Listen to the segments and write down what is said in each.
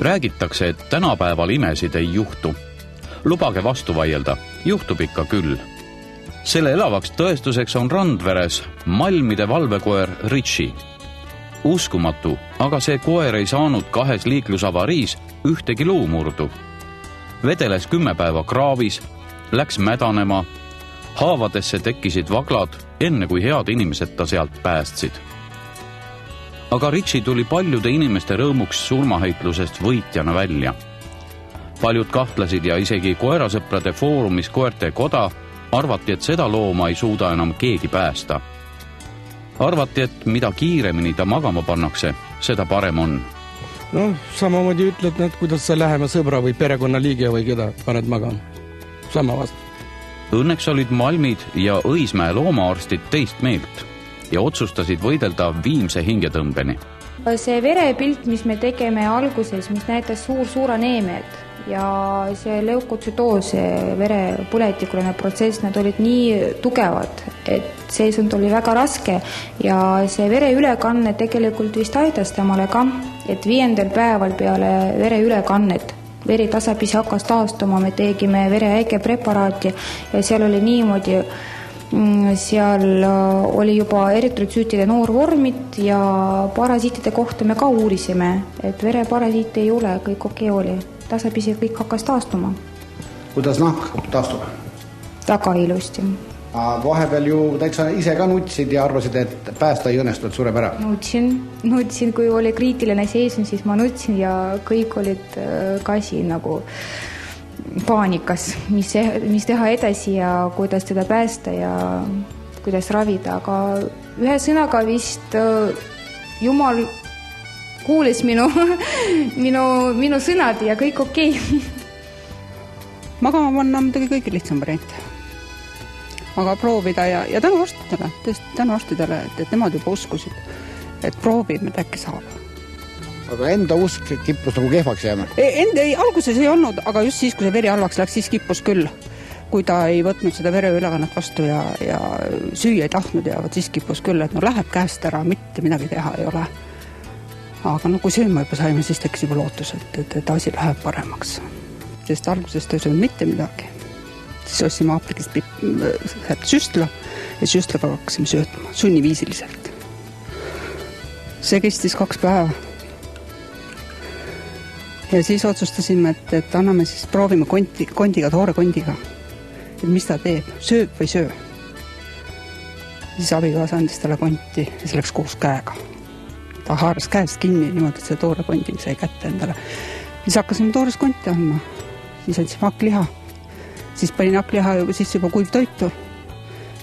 Räägitakse, et tänapäeval imesid ei juhtu. Lubage vastu vaielda, juhtub ikka küll. Selle elavaks tõestuseks on Randveres Malmide valvekoer Ritchie. Uskumatu, aga see koer ei saanud 2 liiklusavariis ühtegi luumurdu. Vedeles 10 päeva kraavis, läks mädanema, haavadesse tekkisid vaglad, enne kui head inimesed ta sealt päästsid. Aga Ritchie tuli paljude inimeste rõõmuks surmaheitlusest võitjana välja. Paljud kahtlesid ja isegi koerasõprade foorumis Koerte koda arvati, et seda looma ei suuda enam keegi päästa. Arvati, et mida kiiremini ta magama pannakse, seda parem on. No, samamoodi ütled, et kuidas sa lähema sõbra või perekonnaliige või keda paned magama. Sama vastu. Õnneks olid Malmid ja Õismäe loomaarstid teist meelt ja otsustasid võidelda viimse hingetõmbeni. See verepilt, mis me tegime alguses, mis näitas suur aneemiat ja see leukotsütoos, verepõletikuline protsess, need olid nii tugevad, et seisund oli väga raske ja see vereülekanne tegelikult vist aitas temale ka, et 5. päeval peale vereülekannet veri tasapisi hakkas taastuma, me tegime vereäike preparaati ja seal oli niimoodi, seal oli juba eritrotsüütide noorvormid ja parasiitide kohta me ka uurisime, et vereparasiite ei ole, kõik okei oli. Tasapisi kõik hakkas taastuma. Kuidas nahk taastub? Väga ilusti. Vahepeal ju täitsa ise ka nutsid ja arvasid, et päästa ei õnnestu, et sureb ära. Nutsin, kui oli kriitiline seisund, siis ma nutsin ja kõik olid kasi nagu paanikas, mis teha edasi ja kuidas teda päästa ja kuidas ravida, aga ühe sõnaga vist Jumal kuulis minu sõnad ja kõik okei. Magama panna on muidugi kõige lihtsam variant. Aga proovida ja tänu arstidele, et nemad juba uskusid, et proovime, et äkki saab. Aga enda usk kippus nagu kehvaks jääma? Alguses ei olnud, aga just siis, kui see veri halvaks läks, siis kippus küll. Kui ta ei võtnud seda vereülekannet vastu ja süüa ei tahtnud ja siis kippus küll, et läheb käest ära, mitte midagi teha ei ole. Aga kui sööma juba saime, siis tekkis juba lootus, et asi läheb paremaks. Sest algusest ei söönud mitte midagi. Siis ostsime apteegist süstla ja süstlaga hakkasime söötma sunniviisiliselt. See kestis 2 päeva. Ja siis otsustasime, et anname siis proovime kondiga, toore kondiga. Et mis ta teeb, sööb või söö. Siis abikaasa andis talle konti ja see läks koos käega. Ta haaras käest kinni niimoodi, et see toore kondi sai kätte endale. Siis hakkasime toores konti andma. Siis andsime hakkliha. Siis panin hakkliha sisse juba kuivtoitu.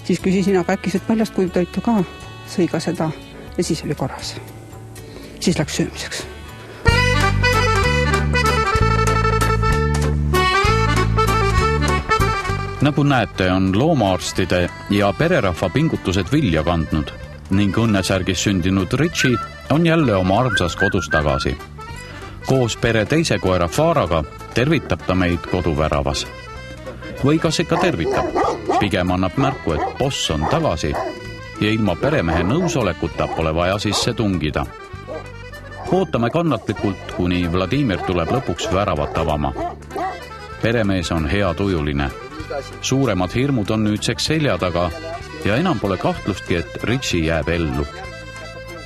Siis küsisin, aga äkki sööd paljast kuivtoitu ka. Sõi ka seda ja siis oli korras. Siis läks söömiseks. Nagu näete, on loomaarstide ja pererahva pingutused vilja kandnud ning õnnesärgis sündinud Ritchie on jälle oma armsas kodus tagasi. Koos pere teise koera Faaraga tervitab ta meid koduväravas. Või kas ikka tervitab? Pigem annab märku, et boss on tagasi ja ilma peremehe nõusolekuta pole vaja sisse tungida. Ootame kannatlikult, kuni Vladimir tuleb lõpuks väravat avama. Peremees on hea tujuline. Suuremad hirmud on nüüdseks selja taga ja enam pole kahtlustki, et Ritchie jääb ellu.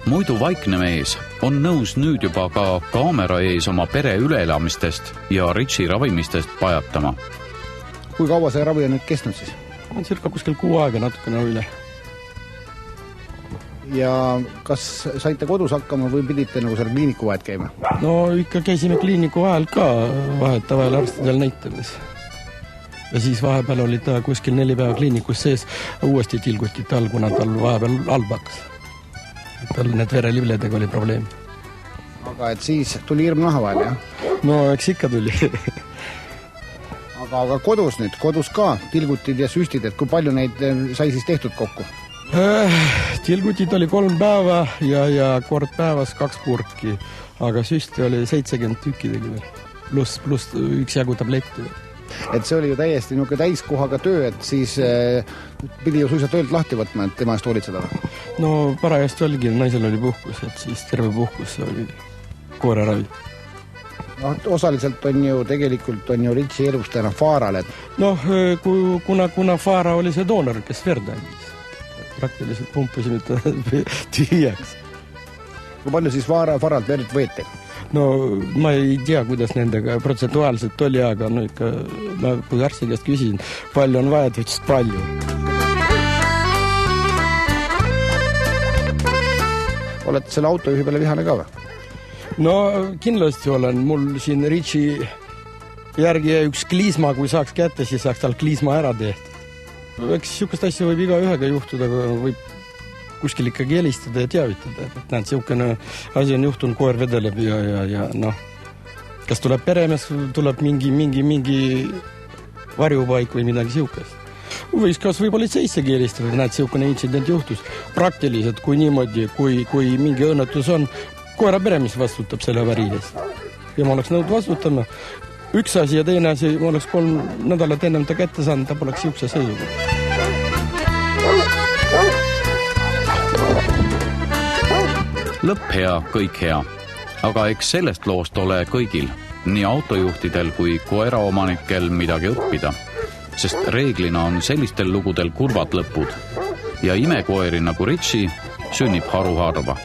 Muidu vaikne mees on nõus nüüd juba ka kaamera ees oma pere üleelamistest ja Ritchie ravimistest pajatama. Kui kaua see ravi on nüüd kestnud siis? On cirka kuskil 6 aega natukene üle. Ja kas saite kodus hakkama või pidite nagu seal kliiniku vahet käima? No ikka käisime kliiniku vahel ka vahetavahel arstidel näitamas. Ja siis vahepeal oli ta kuskil 4 päeva kliinikus sees, uuesti tilguti tal, kuna tal vahepeal halbaks. Tal need verelivledega oli probleem. Aga et siis tuli hirm naha vahel, jah? No eks ikka tuli. aga kodus nüüd, kodus ka tilgutid ja süstid, et kui palju neid sai siis tehtud kokku? Tilgutid oli 3 päeva ja kord päevas 2 purki, aga süsti oli 70 tükki tegi veel. Plus üks jagu tabletti. Et see oli ju täiesti niuke täiskohaga töö, et siis pidi ju suisa töölt lahti võtma, et tema eest hoolitseda. No parajasti oligi, naisel oli puhkus, et siis terve puhkus oli koeraravi. Osaliselt on ju tegelikult Ritsi elus täna Faarale. Noh, kuna Faara oli see doonor, kes verd andis. Praktiliselt pumpusime ta tühjaks. Kui palju siis Faaralt verd võeti? No ma ei tea, kuidas nendega protsentuaalselt oli, aga no ikka, kui arsti käest küsisin, palju on vaja, ütles palju. Oled selle autojuhi peale vihane ka või? No kindlasti olen. Mul siin Ritsi järgi üks kliisma, kui saaks kätte, siis saaks tal kliisma ära tehtud. Eks siukest asja võib iga ühega juhtuda, võib kuskil ikkagi helistada ja teavitada. Et näed, siukene asi on juhtunud, koer vedeleb ja noh, kas tuleb peremees, tuleb mingi varjupaik või midagi siukest. Võiks kas või politseissegi helistada, näed, siukene intsident juhtus. Praktiliselt, kui niimoodi, kui mingi õnnetus on, koera peremees vastutab selle väri eest. Ja ma oleks nõud vastutama. Üks asi ja teine asi, ma oleks 3 nädalat ennem ta kätte saanud, ta poleks siukse seisuga. Lõpp hea, kõik hea. Aga eks sellest loost ole kõigil, nii autojuhtidel kui koeraomanikel midagi õppida. Sest reeglina on sellistel lugudel kurvad lõpud. Ja imekoeri nagu Ritsi sünnib haruharva.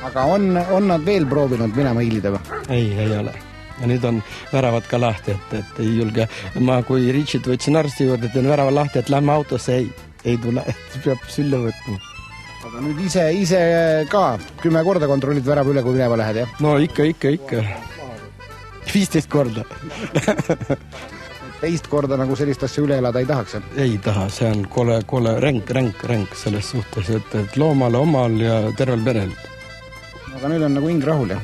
Aga on nad veel proovinud minema hiilida või? Ei ole. Ja nüüd on väravad ka lahti, et ei julge. Ma kui Ritsit võtsin arsti juurde, et on värava lahti, et lähme autosse, ei tule, et peab sülle võtma. Aga nüüd ise ka 10 korda kontrollid värava üle, kui minema lähed, jah? No ikka. 15 korda. Teist korda nagu sellist asja üle elada ei tahaks, jah? Ei taha, see on kole ränk selles suhtes, et loomale omal ja tervel perel. Aga nüüd on nagu hing rahul, jah?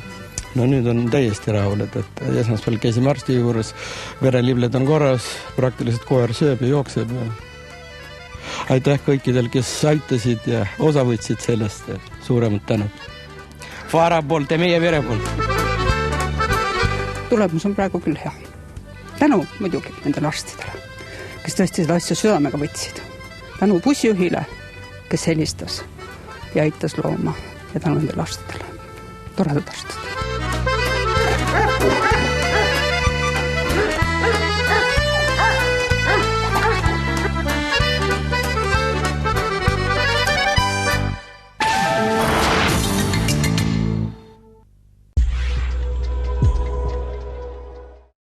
No nüüd on täiesti rahul, et esmaspäeval käisime arsti juures, verelivled on korras, praktiliselt koer sööb ja jookseb. Aitäh kõikidel, kes aitasid ja osa võtsid sellest, suuremad tänud. Faara poolt ja meie vere poolt. Tulemus on praegu küll hea. Tänu muidugi nendele arstidele, kes tõesti seda asja südamega võtsid. Tänu bussijuhile, kes helistas ja aitas looma ja tänu nendele arstidele. Toredad arstid.